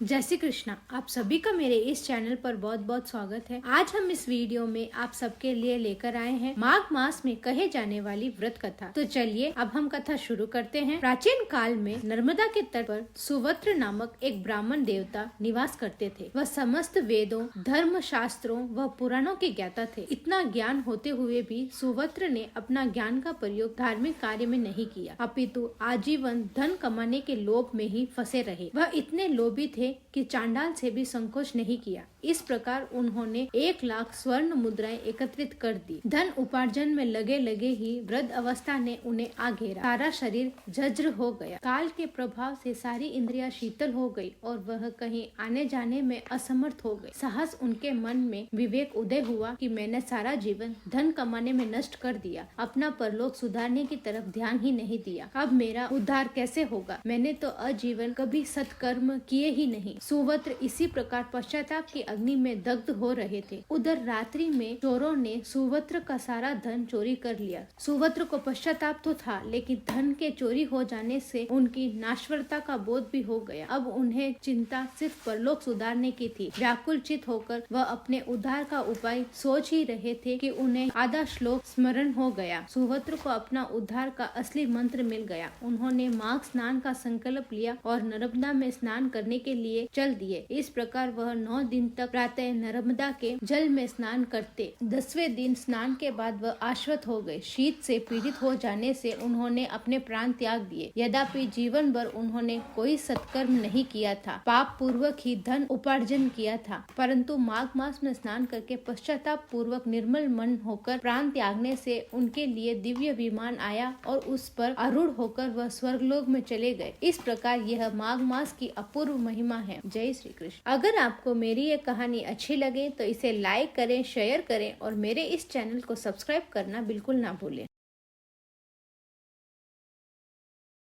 जय श्री कृष्णा। आप सभी का मेरे इस चैनल पर बहुत बहुत स्वागत है। आज हम इस वीडियो में आप सबके लिए लेकर आए हैं माघ मास में कहे जाने वाली व्रत कथा। तो चलिए अब हम कथा शुरू करते हैं। प्राचीन काल में नर्मदा के तट पर सुवत्र नामक एक ब्राह्मण देवता निवास करते थे। वह समस्त वेदों, धर्म शास्त्रों व पुराणों के ज्ञाता थे। इतना ज्ञान होते हुए भी सुवत्र ने अपना ज्ञान का प्रयोग धार्मिक कार्य में नहीं किया, अपितु आजीवन धन कमाने के लोभ में ही फंसे रहे। वह इतने लोभी थे कि चांडाल से भी संकोच नहीं किया। इस प्रकार उन्होंने 1,00,000 स्वर्ण मुद्राएं एकत्रित कर दी। धन उपार्जन में लगे लगे ही वृद्ध अवस्था ने उन्हें आ घेरा। सारा शरीर जज्र हो गया। काल के प्रभाव से सारी इंद्रियां शीतल हो गई और वह कहीं आने जाने में असमर्थ हो गए। साहस उनके मन में विवेक उदय हुआ कि मैंने सारा जीवन धन कमाने में नष्ट कर दिया, अपना परलोक सुधारने की तरफ ध्यान ही नहीं दिया। अब मेरा उद्धार कैसे होगा? मैंने तो आजीवन कभी सत्कर्म किए ही नहीं। सुवत्र इसी प्रकार पश्चाताप की अग्नि में दग्ध हो रहे थे। उधर रात्रि में चोरों ने सुवत्र का सारा धन चोरी कर लिया। सुवत्र को पश्चाताप तो था, लेकिन धन के चोरी हो जाने से उनकी नाश्वरता का बोध भी हो गया। अब उन्हें चिंता सिर्फ परलोक सुधारने की थी। व्याकुल चित होकर वह अपने उद्धार का उपाय सोच ही रहे थे कि उन्हें आधा श्लोक स्मरण हो गया। सुवत्र को अपना उद्धार का असली मंत्र मिल गया। उन्होंने माघ स्नान का संकल्प लिया और नर्मदा में स्नान करने के लिए चल दिए। इस प्रकार वह 9 दिन तक प्रातः नर्मदा के जल में स्नान करते। 10वें दिन स्नान के बाद वह आश्वत हो गए। शीत से पीड़ित हो जाने से उन्होंने अपने प्राण त्याग दिए। यद्यपि जीवन भर उन्होंने कोई सत्कर्म नहीं किया था, पाप पूर्वक ही धन उपार्जन किया था, परंतु माघ मास में स्नान करके पश्चाताप पूर्वक निर्मल मन होकर प्राण त्यागने से उनके लिए दिव्य विमान आया और उस पर आरूढ़ होकर वह स्वर्गलोक में चले गए। इस प्रकार यह माघ मास की अपूर्व महिमा है। जय श्री कृष्ण। अगर आपको मेरी ये कहानी अच्छी लगे तो इसे लाइक करें, शेयर करें और मेरे इस चैनल को सब्सक्राइब करना बिल्कुल ना भूलें।